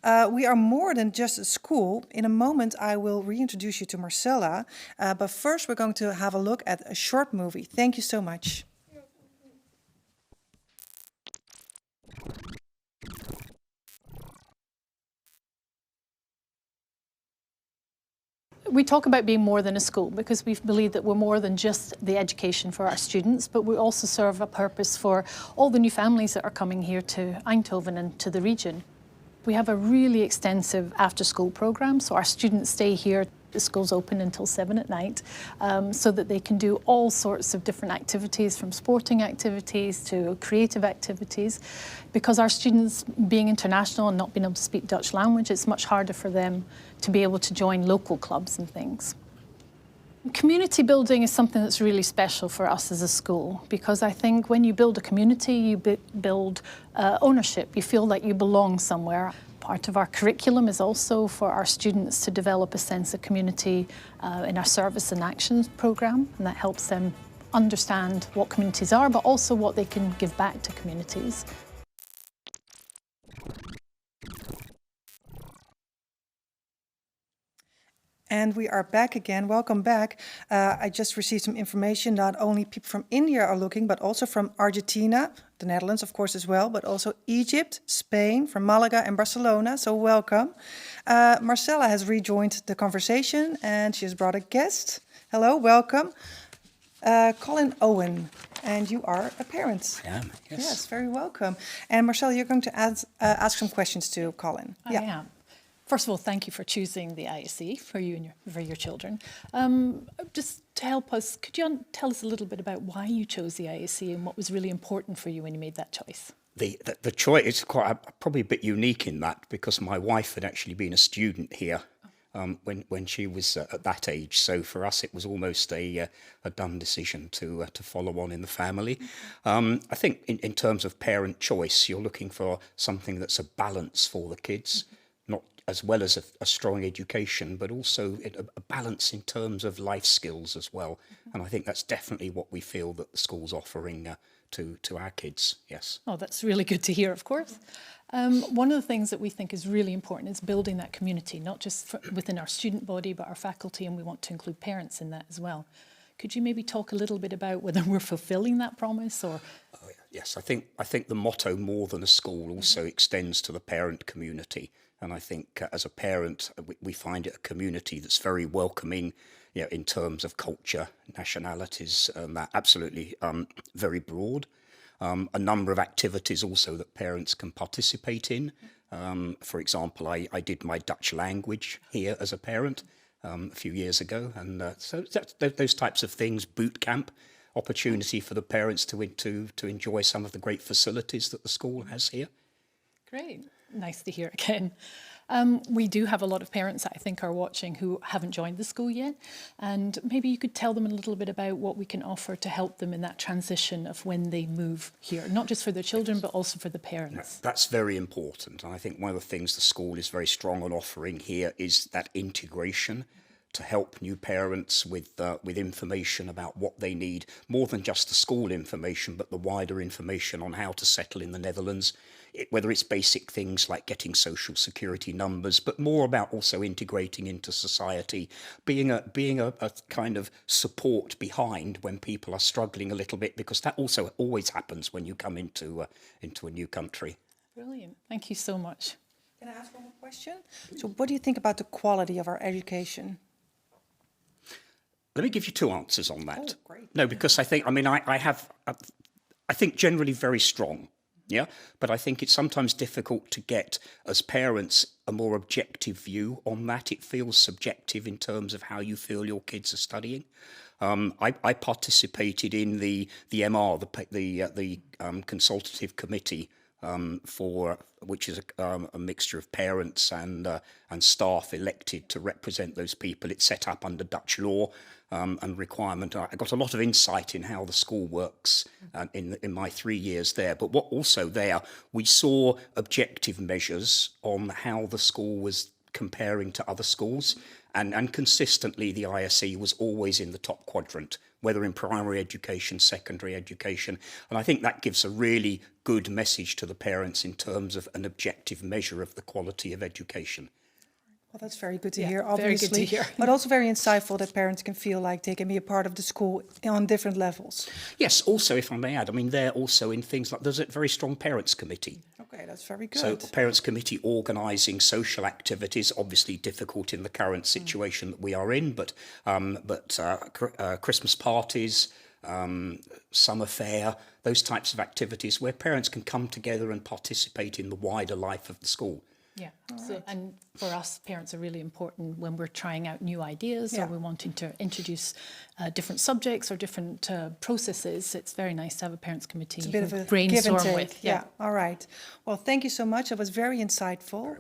We are more than just a school. In a moment, I will reintroduce you to Marcella. But first, we're going to have a look at a short movie. Thank you so much. We talk about being more than a school because we believe that we're more than just the education for our students, but we also serve a purpose for all the new families that are coming here to Eindhoven and to the region. We have a really extensive after-school program, so our students stay here. The school's open until 7 at night, so that they can do all sorts of different activities, from sporting activities to creative activities. Because our students, being international and not being able to speak Dutch language, it's much harder for them to be able to join local clubs and things. Community building is something that's really special for us as a school, because I think when you build a community, you build ownership. You feel like you belong somewhere. Part of our curriculum is also for our students to develop a sense of community in our service and actions program, and that helps them understand what communities are, but also what they can give back to communities. And we are back again. Welcome back. I just received some information. Not only people from India are looking, but also from Argentina, the Netherlands, of course, as well, but also Egypt, Spain, from Malaga and Barcelona. So welcome. Marcella has rejoined the conversation and she has brought a guest. Hello, welcome. Colin Owen, and you are a parent. I am, yes. Yes, very welcome. And Marcella, you're going to ask some questions to Colin. I am. First of all, thank you for choosing the ISE for you and for your children. Just to help us, could you tell us a little bit about why you chose the ISE and what was really important for you when you made that choice? The choice is probably a bit unique in that, because my wife had actually been a student here when she was at that age. So for us, it was almost a done decision to follow on in the family. I think in terms of parent choice, you're looking for something that's a balance for the kids, not as well as a strong education, but also a balance in terms of life skills as well. And I think that's definitely what we feel that the school's offering to our kids, yes. Oh, that's really good to hear, of course. One of the things that we think is really important is building that community, not just within our student body, but our faculty, and we want to include parents in that as well. Could you maybe talk a little bit about whether we're fulfilling that promise or? Oh, yes, I think the motto "more than a school" also extends to the parent community. And I think as a parent, we find it a community that's very welcoming, you know, in terms of culture, nationalities, and that absolutely very broad. A number of activities also that parents can participate in. For example, I did my Dutch language here as a parent a few years ago. And so those types of things, boot camp, opportunity for the parents to enjoy some of the great facilities that the school has here. Great. Nice to hear again. We do have a lot of parents that I think are watching who haven't joined the school yet, and maybe you could tell them a little bit about what we can offer to help them in that transition of when they move here, not just for their children, but also for the parents. That's very important. And I think one of the things the school is very strong on offering here is that integration to help new parents with information about what they need, more than just the school information, but the wider information on how to settle in the Netherlands, whether it's basic things like getting social security numbers, but more about also integrating into society, being a kind of support behind when people are struggling a little bit, because that also always happens when you come into a new country. Brilliant. Thank you so much. Can I ask one more question? So what do you think about the quality of our education? Let me give you two answers on that. Oh, great. No, because I think generally very strong, yeah? But I think it's sometimes difficult to get, as parents, a more objective view on that. It feels subjective in terms of how you feel your kids are studying. I participated in the MR, the consultative committee, which is a mixture of parents and staff elected to represent those people. It's set up under Dutch law and requirement. I got a lot of insight in how the school works in my 3 years there. But what also there, we saw objective measures on how the school was comparing to other schools. And consistently, the ISE was always in the top quadrant whether in primary education, secondary education. And I think that gives a really good message to the parents in terms of an objective measure of the quality of education. Well, that's very good to Yeah, hear, very obviously. good to hear. But also very insightful that parents can feel like they can be a part of the school on different levels. Yes, also, if I may add, I mean, they're also in things like there's a very strong parents committee. Okay, that's very good. So parents committee organising social activities, obviously difficult in the current situation that we are in, but Christmas parties, summer fair, those types of activities where parents can come together and participate in the wider life of the school. Yeah, so, and for us, parents are really important when we're trying out new ideas Yeah. or we're wanting to introduce different subjects or different processes. It's very nice to have a parents committee It's a bit of a give and brainstorm take. with. Yeah. All right. Well, thank you so much. It was very insightful.